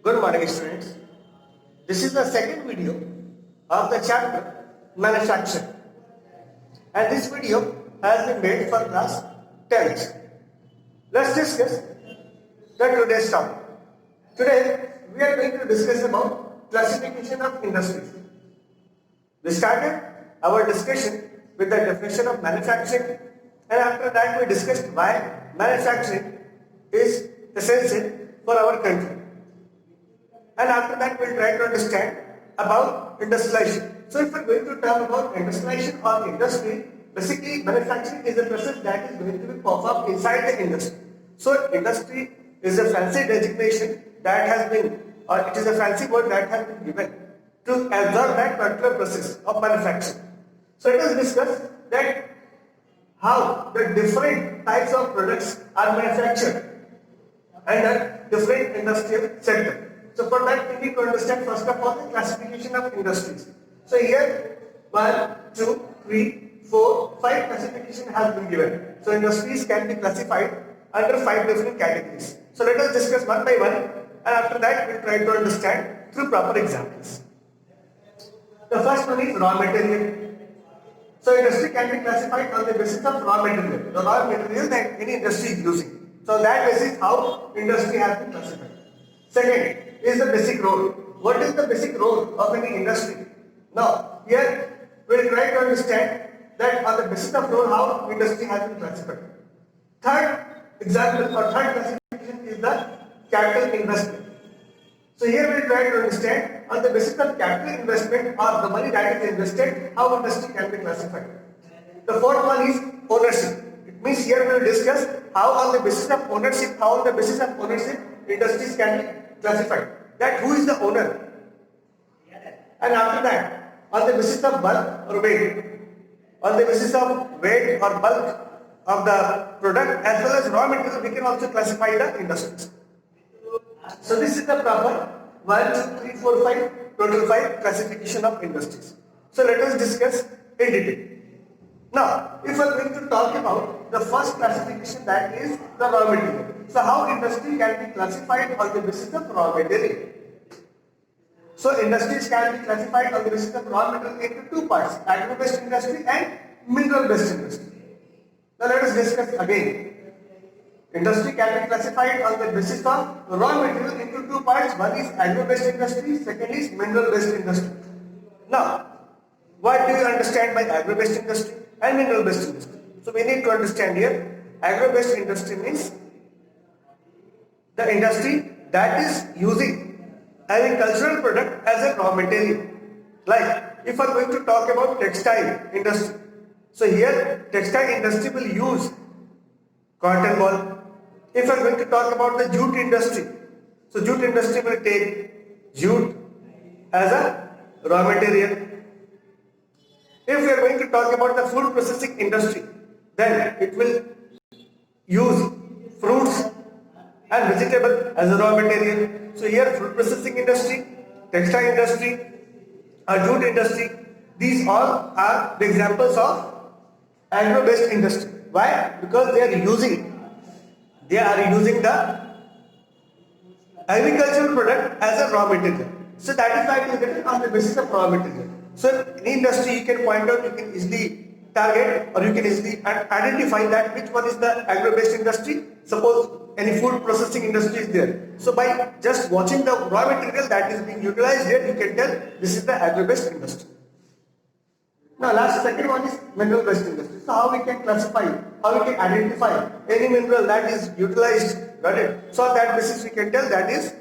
Good morning, students. This is the second video of the chapter Manufacturing, and this video has been made for class 10th. Let's discuss the today's topic. Today we are going to discuss about classification of industries. We started our discussion with the definition of manufacturing, and after that we discussed why manufacturing is essential for our country. And after that we'll try to understand about industrialization. So if we're going to talk about industrialization or industry, basically manufacturing is a process that is going to be performed inside the industry. So industry is a fancy designation that has been, or it is a fancy word that has been given to observe that particular process of manufacturing. So let us discuss that how the different types of products are manufactured under different industrial sector. So for that we need to understand first of all the classification of industries. So here 1, 2, 3, 4, 5 classification has been given. So industries can be classified under 5 different categories. So let us discuss one by one, and after that we will try to understand through proper examples. The first one is raw material. So industry can be classified on the basis of raw material. The raw material that any industry is using. So on that basis how industry has been classified. Second is the basic role. What is the basic role of any industry? Now here we will try to understand that on the basis of role how industry has been classified. Third example or third classification is the capital investment. So here we will try to understand on the basis of capital investment or the money that is invested, how industry can be classified. The fourth one is ownership. It means here we will discuss how on the basis of ownership, industries can be classified. That who is the owner. And after that, on the basis of bulk or weight, on the basis of weight or bulk of the product as well as raw material, we can also classify the industries. So this is the proper 1, 2, 3, 4, 5, total 5 classification of industries. So let us discuss in detail. Now, if we are going to talk about the first classification, that is the raw material. So how industry can be classified on the basis of raw material? So industries can be classified on the basis of raw material into two parts, agro-based industry and mineral-based industry. Now let us discuss again. Industry can be classified on the basis of raw material into two parts. One is agro-based industry, second is mineral-based industry. Now, what do you understand by agro-based industry and mineral-based industry? So we need to understand here, agro-based industry means the industry that is using agricultural product as a raw material. Like if we are going to talk about textile industry, so here textile industry will use cotton ball. If we are going to talk about the jute industry, so jute industry will take jute as a raw material. If we are going to talk about the food processing industry, then it will use fruits and vegetable as a raw material. So here food processing industry, textile industry, jute industry, these all are the examples of agro-based industry. Why? Because they are using the agricultural product as a raw material. So that is why it is written on the basis of raw material. So in industry you can point out, you can easily target or you can easily identify that which one is the agro-based industry. Suppose any food processing industry is there. So by just watching the raw material that is being utilized here, you can tell this is the agro-based industry. Now second one is mineral-based industry. So how we can classify, how we can identify any mineral that is utilized, got it? So on that basis we can tell that is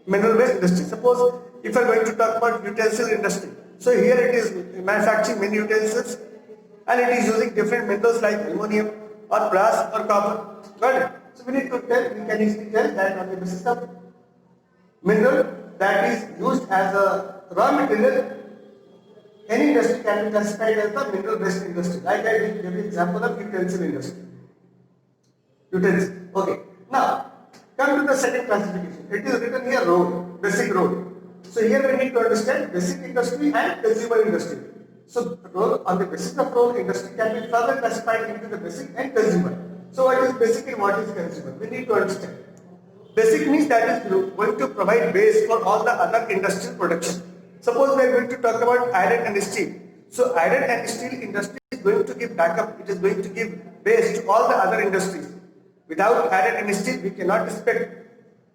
mineral-based industry. Suppose if we are going to talk about utensil industry, so here it is manufacturing many utensils and it is using different minerals like aluminum or brass or copper, got it? So we need to tell, we can easily tell that on the basis of mineral that is used as a raw material, any industry can be classified as the mineral-based industry. Like I gave the example of utensil industry. Utensil. Okay. Now, come to the second classification. It is written here role, basic role. So here we need to understand basic industry and consumer industry. So role, on the basis of role, industry can be further classified into the basic and consumer. So what is basic and what is consumer? We need to understand. Basic means that is going to provide base for all the other industrial production. Suppose we are going to talk about iron and steel. So iron and steel industry is going to give backup. It is going to give base to all the other industries. Without iron and steel, we cannot expect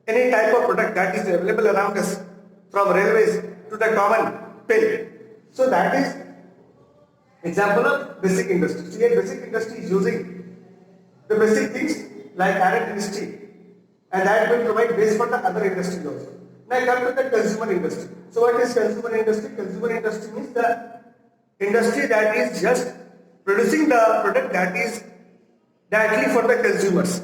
any type of product that is available around us, from railways to the common pen. So that is example of basic industry. So here basic industry is using the basic things like iron and steel, and that will provide base for the other industries also. Now come to the consumer industry. So what is consumer industry? Consumer industry means the industry that is just producing the product that is directly for the consumers.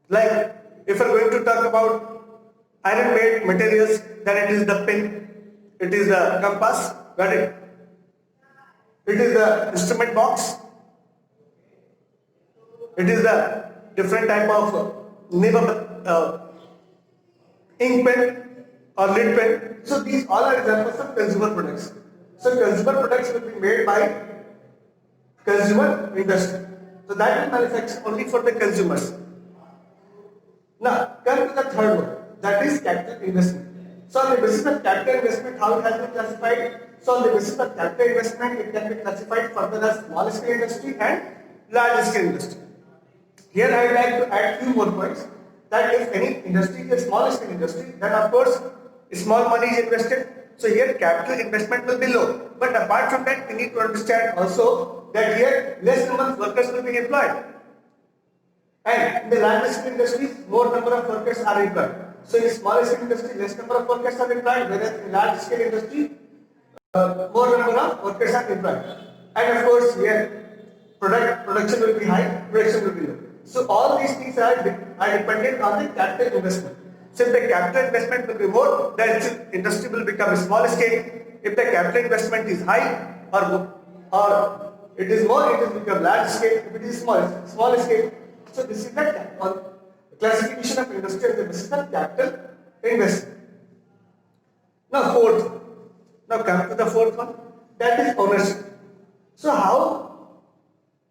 Like if we are going to talk about iron made materials, then it is the pen, it is the compass, got it? It is the instrument box, it is the different type of ink pen or lid pen. So these all are examples of consumer products. So consumer products will be made by consumer industry. So that will manufacture only for the consumers. Now come to the third one, that is capital investment. So on the basis of capital investment, how it has been classified? So on the basis of capital investment, it can be classified further as small scale industry and large scale industry. Here I would like to add few more points, that if any industry is a small scale industry, then of course small money is invested. So here capital investment will be low. But apart from that, we need to understand also that here less number of workers will be employed. And in the large scale industry, more number of workers are employed. So in small scale industry, less number of workers are employed, whereas in large scale industry, more number of workers are employed. And of course, here production will be high, production will be low. So all these things are dependent on the capital investment. So if the capital investment will be more, then industry will become small scale. If the capital investment is high or it is more, it will become large scale. If it is small scale. So this is the classification of industry as the basis of capital investment. Now come to the fourth one, that is ownership. So how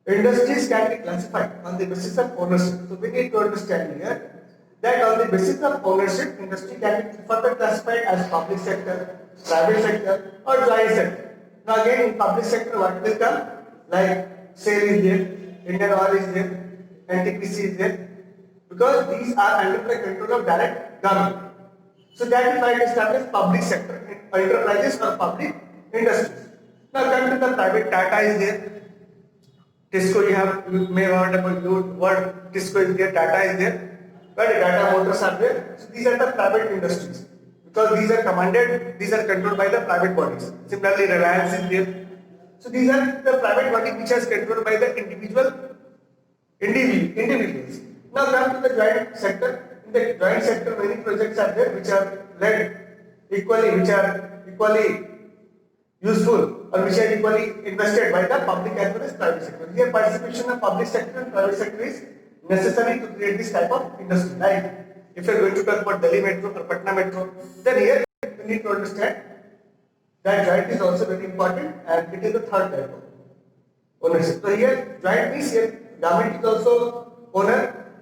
industries can be classified on the basis of ownership? So we need to understand here that on the basis of ownership, industry can be further classified as public sector, private sector or joint sector. Now again in public sector what will come? Like SAIL is there, Indian Oil is there, NTPC is there, because these are under the control of direct government. So that is why it is established public sector enterprises or public industries. Now come to the private. Tata is there, Tisco, you may have heard about the word Tisco is there, Tata is there, but Tata Motors are there. So these are the private industries, because these are controlled by the private bodies. Similarly, Reliance is there. So these are the private body which is controlled by the individuals. Now come to the joint sector. In the joint sector, many projects are there which are led equally, which are equally useful or which are equally invested by the public as well as private sector. Here participation of public sector and private sector is necessary to create this type of industry. Like if you are going to talk about Delhi Metro or Patna Metro, then here you need to understand that joint is also very important, and it is the third type of ownership. So here joint means here government is also owner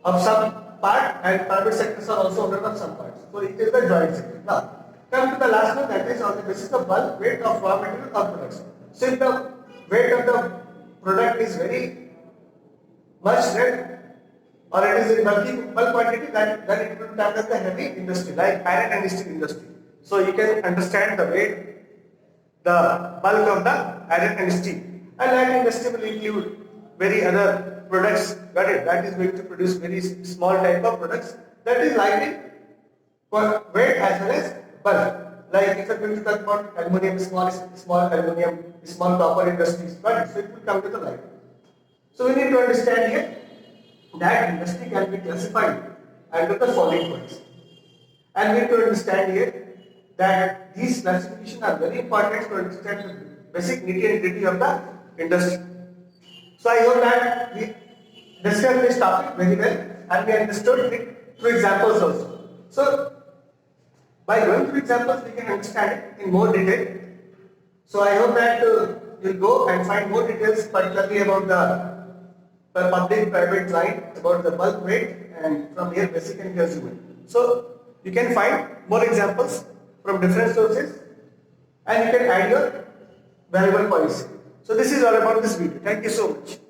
of some part and private sectors are also owner of some parts. So it is the joint sector. Now come to the last one, that is on the basis of bulk weight of raw material or products. So if the weight of the product is very much red or it is in bulk quantity, then it will tag as the heavy industry like iron and steel industry. So you can understand the weight, the bulk of the iron and steel. And light industry will include very other products, got it? That is going to produce very small type of products that is likely for weight as well as bulk. Like if you are going to talk about aluminium, small aluminium, small copper industries, got it? So it will come to the light. So we need to understand here that industry can be classified under the following points. And we need to understand here that these classifications are very important to understand the basic nitty-gritty of the industry. So I hope that we discussed this topic very well and we understood it through examples also. So by going through examples we can understand it in more detail. So I hope that you'll go and find more details particularly about the for public private client about the bulk rate, and from here basic and consumer. So you can find more examples from different sources and you can add your valuable policy. So this is all about this video. Thank you so much.